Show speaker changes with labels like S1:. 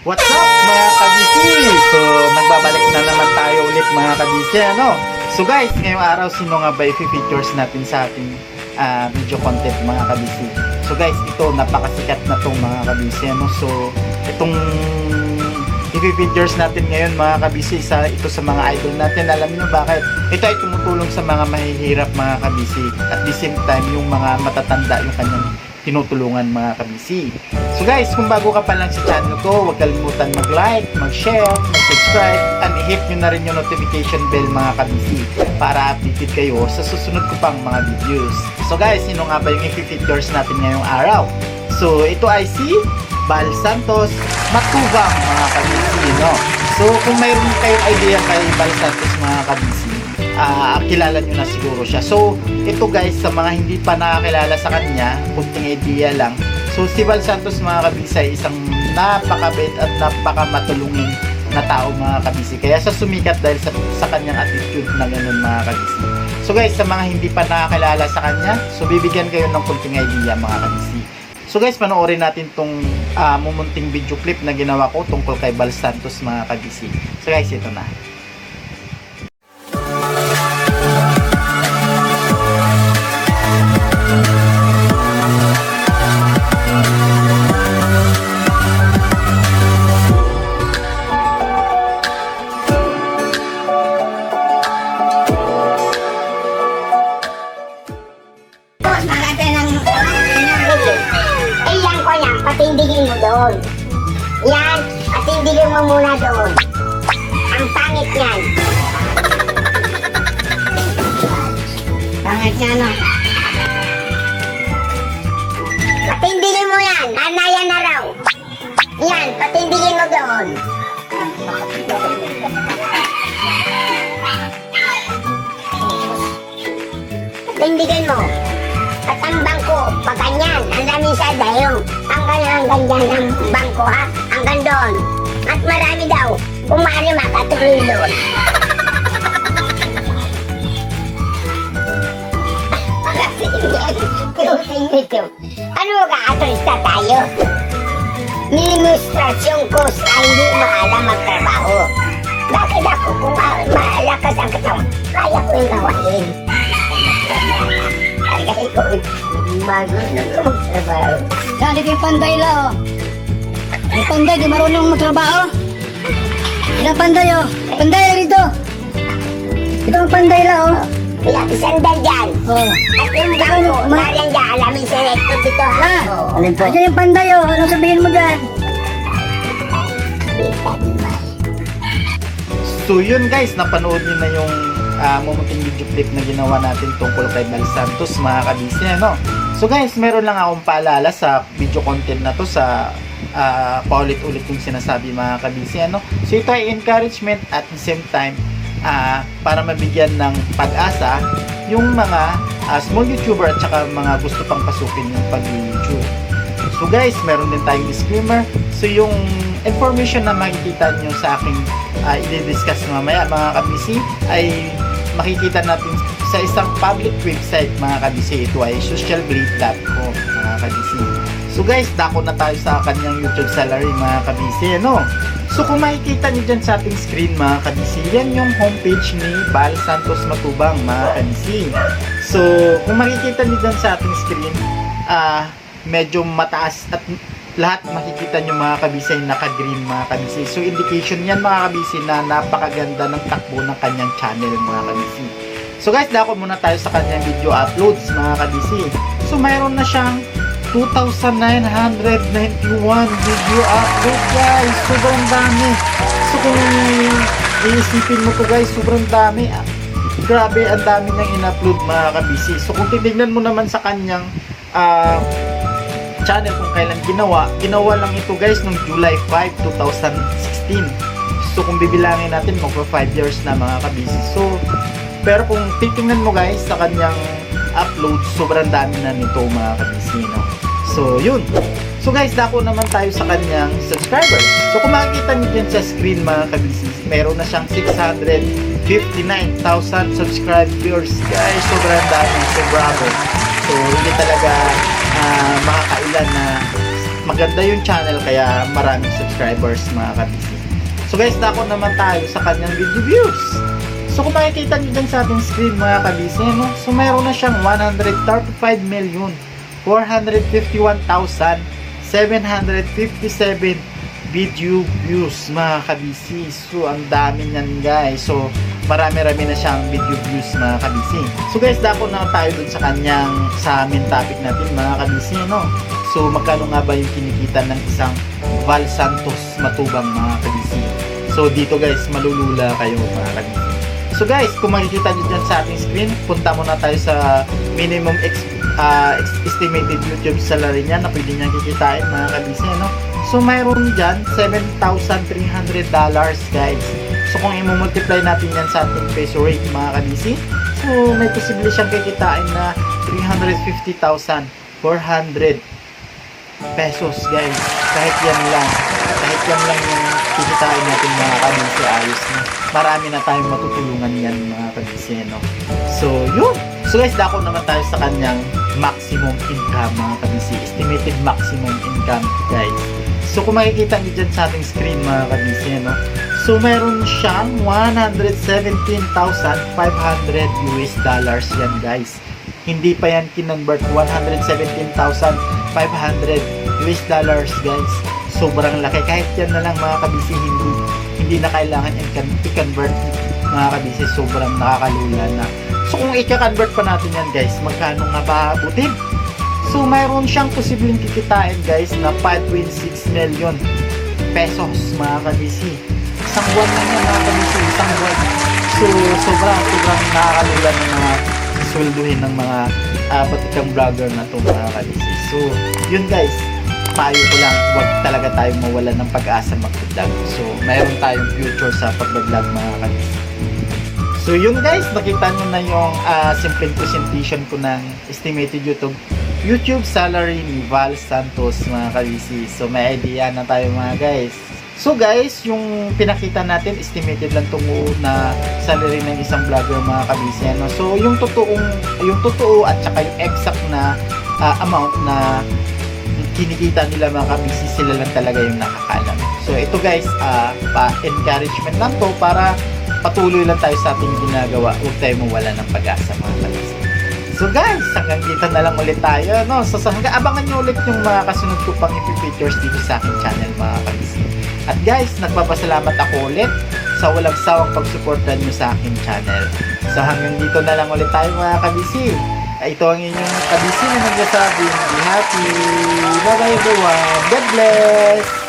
S1: What's up mga kabisi? So, nagbabalik na naman tayo ulit mga kabisi, ano? So guys, ngayong araw, sino nga ba i-features natin sa ating video content mga kabisi? So guys, ito, napakasikat na tong mga kabisi, ano? So, itong i-features natin ngayon mga kabisi, ito sa mga idol natin. Alam niyo bakit? Ito ay tumutulong sa mga mahihirap mga kabisi. At the same time, yung mga matatanda, yung kanyang tinutulungan mga kabisi. So guys, kung bago ka pa lang sa channel ko, huwag kalimutan mag-like, mag-share, mag-subscribe, and i-hit nyo na rin yung notification bell mga kabisi para updated kayo sa susunod ko pang mga videos. So guys, sino nga ba yung i-features natin ngayong araw? So ito ay si Bal Santos Matubang mga kabisi, no? So kung mayroon kayong idea kay Bal Santos mga kabisi, kilala nyo na siguro siya. So, ito guys, sa mga hindi pa nakakilala sa kanya, kunting idea lang. So, si Bal Santos mga kabisi ay isang napakabait at napakamatulungin na tao mga kabisi. Kaya sa sumikat dahil sa kanyang attitude na ganun mga kabisi. So guys, sa mga hindi pa nakakilala sa kanya, so bibigyan kayo ng kunting idea mga kabisi. So guys, panoorin natin tong mumunting video clip na ginawa ko tungkol kay Bal Santos mga kabisi. So guys, ito na.
S2: Patindigin mo doon. Yan, patindigin mo muna doon. Ang pangit yan. Pangit yan, no? Patindigin mo yan. Anayan na raw. Yan, patindigin mo doon. Patindigin mo. At ang bangko, pag ganyan, ang daming sadayong. Ang ganyan ng bangko ha, hanggang doon. At marami daw, kumari makatuloy doon. Ano makakaturista tayo? Ministrasyong ko sa hindi maalam magtrabaho. Bakit ako kung malakas ang katawan, kaya ko yung gawain. Kaya ko marunong magtrabaho.
S3: Dali yung panday la, oh. Yung panday, di marunong magtrabaho. Ilang panday, oh. Panday rito. Ito ang panday la, oh.
S2: Kaya isandal dyan.
S3: Oh.
S2: At yung bangko, marian dyan, alamin sa rekto dito ha.
S3: Ah,
S2: Oh.
S3: Ayan yung panday, oh. Anong sabihin mo dyan?
S1: So yun guys, napanood niyo na yung mumunting video clip na ginawa natin tungkol kay Bal Santos mga kabisi, ano? So guys, meron lang akong paalala sa video content na to sa paulit-ulit yung sinasabi mga kabisi, ano? So ito ay encouragement at the same time para mabigyan ng pag-asa yung mga small YouTuber at saka mga gusto pang pasukin yung pag-YouTube. So guys, meron din tayong disclaimer. So yung information na makikita nyo sa aking i-discuss mamaya mga kabisi ay makikita natin sa isang public website mga kabisi. Ito ay socialblade.com mga kabisi. So guys, dako na tayo sa kanyang YouTube salary mga kabisi, no? So kung makikita niyo dyan sa ating screen mga kabisi, yan yung homepage ni Bal Santos Matubang mga kabisi. So kung makikita niyo dyan sa ating screen, medyo mataas at lahat makikita nyo mga kabisi ay naka-green mga kabisi. So indication yan mga kabisi na napakaganda ng takbo ng kanyang channel mga kabisi. So guys, dako muna tayo sa kanyang video uploads mga kabisi. So mayroon na siyang 2,991 video upload guys. Sobrang dami. So kung iisipin mo to guys, sobrang dami. Grabe, ang dami nang in-upload mga kabisi. So kung titignan mo naman sa kanyang channel kung kailan ginawa lang ito guys noong July 5, 2016. So kung bibilangin natin, magpa 5 years na mga kabisi. So pero kung titingnan mo guys sa kanyang upload, sobrang dami na nito mga kabisi, no? So yun. So guys, dako naman tayo sa kanyang subscribers. So kung makikita niyo dyan sa screen mga kabisi, meron na siyang 659,000 subscribers guys. Sobrang dami. So bravo. So hindi talaga makakailan na maganda yung channel kaya maraming subscribers mga kabisi. So guys, dako naman tayo sa kanyang video views. So kung makikita nyo dyan sa ating screen mga kabisi, no? So mayroon na siyang 135,451,757 video views mga kabisi. So ang dami niyan guys. So marami-rami na siyang video views mga kabisi. So guys, dako na tayo dun sa kanyang sa main topic natin mga kabisi, no? So magkano nga ba yung kinikita ng isang Val Santos Matubang mga kabisi? So dito guys, malulula kayo mga kabisi. So guys, kung makikita nyo dyan sa ating screen, punta muna tayo sa minimum estimated YouTube salary niya na pwede niyang kikitain mga kabisi, no? So mayroon dyan $7,300 guys. So kung i-multiply natin yan sa ating peso rate mga kabisi, so may posible siyang kikitain na 350,400 pesos guys. Kahit yan lang yung kikitain natin mga kabisi, ayos na. Marami na tayong matutulungan yan mga kabisi, no? So yun. So guys, dako naman tayo sa kanyang maximum income mga kabisi. Estimated maximum income guys. So kung makikita niyo dyan sa ating screen mga kabisi, no? So meron siyang 117,500 US dollars yan guys. Hindi pa yan kinonvert. 117,500 US dollars guys. Sobrang laki. Kahit yan na lang mga kabisi, hindi na kailangan i-convert mga kabisi. Sobrang nakakalula na. So kung i-convert pa natin yan guys, magkano nga ba abutin? So mayroon siyang posibleng kikitain guys na 5.6 million pesos mga kabisi. Isang buwan lang yan mga kabisi, isang buwan. So sobrang nakakalula na mga swelduhin ng mga batikang vlogger na to mga kabisi. So yun guys, payo ko lang, huwag talaga tayong mawalan ng pag-asa mag-vlog. So mayroon tayong future sa pag-vlog mga kabisi. So yun guys, nakita nyo na yung simple presentation ko ng estimated YouTube salary ni Val Santos mga kabisi. So may idea na tayo mga guys. So guys, yung pinakita natin estimated lang tungo na salary ng isang vlogger mga kabisi, ano? So yung totoo at saka yung exact na amount na kinikita nila mga kabisi, sila lang talaga yung nakakalam. So ito guys, pa-encouragement lang to para patuloy lang tayo sa ating ginagawa. Huwag tayo mawala ng pag-asa mga kabisi. So guys, hanggang dito na lang ulit tayo, no? So hanggang abangan nyo ulit yung mga kasunod ko pang i-features dito sa aking channel mga kabisi. At guys, nagpapasalamat ako ulit sa walang sawang pagsuportan nyo sa aking channel. So hanggang dito na lang ulit tayo mga kabisi. Ito ang inyong kabisi na nagsasabing be happy. Bye bye everyone. God bless.